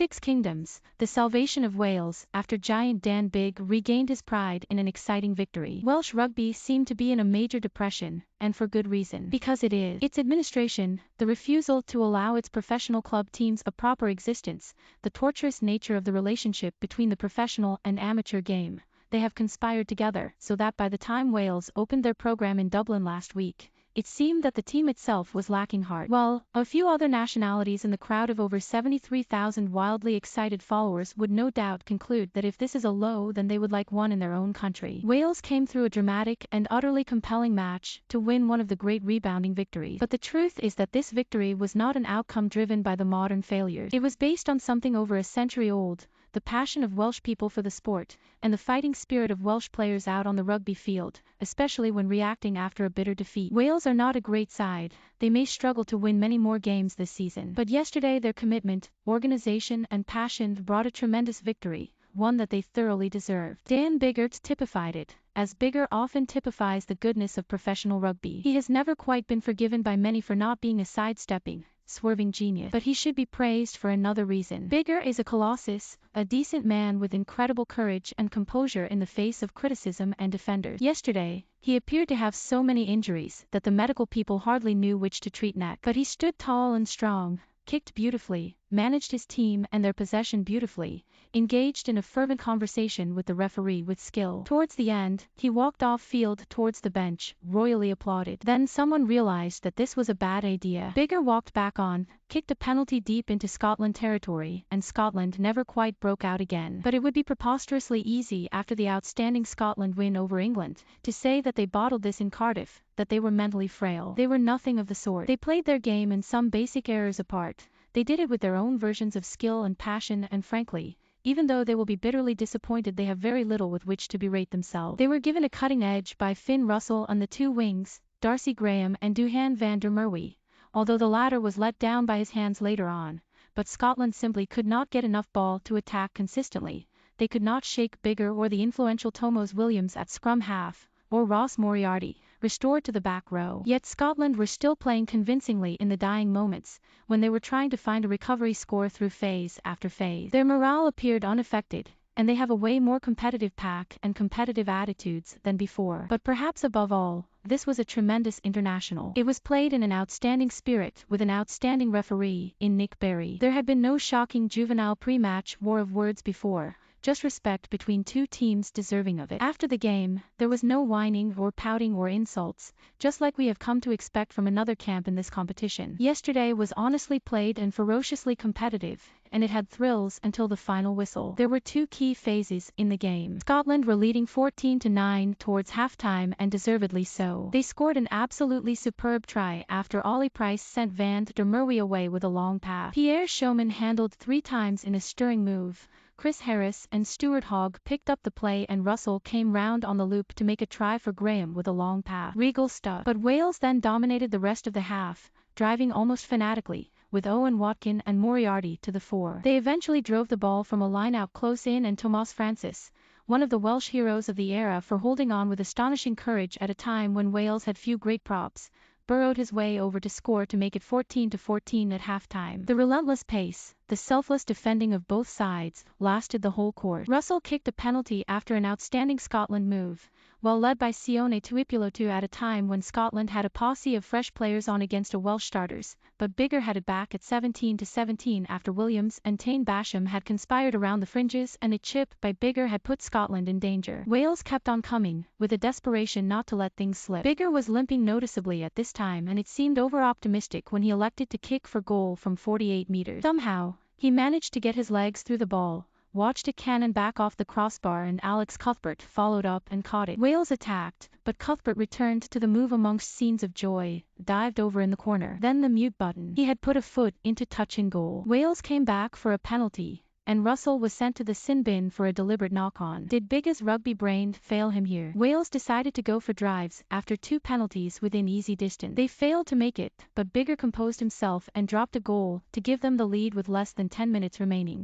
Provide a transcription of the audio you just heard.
Six Kingdoms, the salvation of Wales, after Giant Dan Bigg regained his pride in an exciting victory. Welsh rugby seemed to be in a major depression, and for good reason. Because it is. Its administration, the refusal to allow its professional club teams a proper existence, the torturous nature of the relationship between the professional and amateur game, they have conspired together, so that by the time Wales opened their program in Dublin last week, it seemed that the team itself was lacking heart. Well, a few other nationalities in the crowd of over 73,000 wildly excited followers would no doubt conclude that if this is a low, then they would like one in their own country. Wales came through a dramatic and utterly compelling match to win one of the great rebounding victories. But the truth is that this victory was not an outcome driven by the modern failures. It was based on something over a century old, the passion of Welsh people for the sport, and the fighting spirit of Welsh players out on the rugby field, especially when reacting after a bitter defeat. Wales are not a great side, they may struggle to win many more games this season. But yesterday their commitment, organization and passion brought a tremendous victory, one that they thoroughly deserved. Dan Biggar typified it, as Biggar often typifies the goodness of professional rugby. He has never quite been forgiven by many for not being a sidestepping, swerving genius, but he should be praised for another reason. Biggar is a colossus, a decent man with incredible courage and composure in the face of criticism and defenders. Yesterday, he appeared to have so many injuries that the medical people hardly knew which to treat next. But he stood tall and strong, kicked beautifully, managed his team and their possession beautifully, engaged in a fervent conversation with the referee with skill. Towards the end, he walked off field towards the bench, royally applauded. Then someone realized that this was a bad idea. Biggar walked back on, kicked a penalty deep into Scotland territory, and Scotland never quite broke out again. But it would be preposterously easy after the outstanding Scotland win over England, to say that they bottled this in Cardiff, that they were mentally frail. They were nothing of the sort. They played their game and some basic errors apart. They did it with their own versions of skill and passion, and frankly, even though they will be bitterly disappointed, they have very little with which to berate themselves. They were given a cutting edge by Finn Russell on the two wings, Darcy Graham and Duhan van der Merwe, although the latter was let down by his hands later on. But Scotland simply could not get enough ball to attack consistently. They could not shake Biggar or the influential Tomas Williams at scrum half, or Ross Moriarty, restored to the back row. Yet Scotland were still playing convincingly in the dying moments, when they were trying to find a recovery score through phase after phase. Their morale appeared unaffected, and they have a way more competitive pack and competitive attitudes than before. But perhaps above all, this was a tremendous international. It was played in an outstanding spirit with an outstanding referee in Nic Berry. There had been no shocking juvenile pre-match war of words before, just respect between two teams deserving of it. After the game, there was no whining or pouting or insults, just like we have come to expect from another camp in this competition. Yesterday was honestly played and ferociously competitive, and it had thrills until the final whistle. There were two key phases in the game. Scotland were leading 14-9 towards halftime, and deservedly so. They scored an absolutely superb try after Ollie Price sent Van der Merwe away with a long pass. Pierre Schoeman handled 3 times in a stirring move. Chris Harris and Stuart Hogg picked up the play, and Russell came round on the loop to make a try for Graham with a long pass. Regal stuck. But Wales then dominated the rest of the half, driving almost fanatically, with Owen Watkin and Moriarty to the fore. They eventually drove the ball from a line-out close in, and Tomas Francis, one of the Welsh heroes of the era for holding on with astonishing courage at a time when Wales had few great props, burrowed his way over to score to make it 14-14 at halftime. The relentless pace, the selfless defending of both sides, lasted the whole course. Russell kicked a penalty after an outstanding Scotland move, while led by Sione Tuipulotu at a time when Scotland had a posse of fresh players on against a Welsh starters, but Biggar had it back at 17-17 after Williams and Taine Basham had conspired around the fringes, and a chip by Biggar had put Scotland in danger. Wales kept on coming, with a desperation not to let things slip. Biggar was limping noticeably at this time, and it seemed over-optimistic when he elected to kick for goal from 48 meters. Somehow, he managed to get his legs through the ball, watched it cannon back off the crossbar, and Alex Cuthbert followed up and caught it. Wales attacked, but Cuthbert returned to the move amongst scenes of joy, dived over in the corner. Then the mute button. He had put a foot into touch in goal. Wales came back for a penalty, and Russell was sent to the sin bin for a deliberate knock-on. Did Biggar's rugby brain fail him here? Wales decided to go for drives after 2 penalties within easy distance. They failed to make it, but Biggar composed himself and dropped a goal to give them the lead with less than 10 minutes remaining.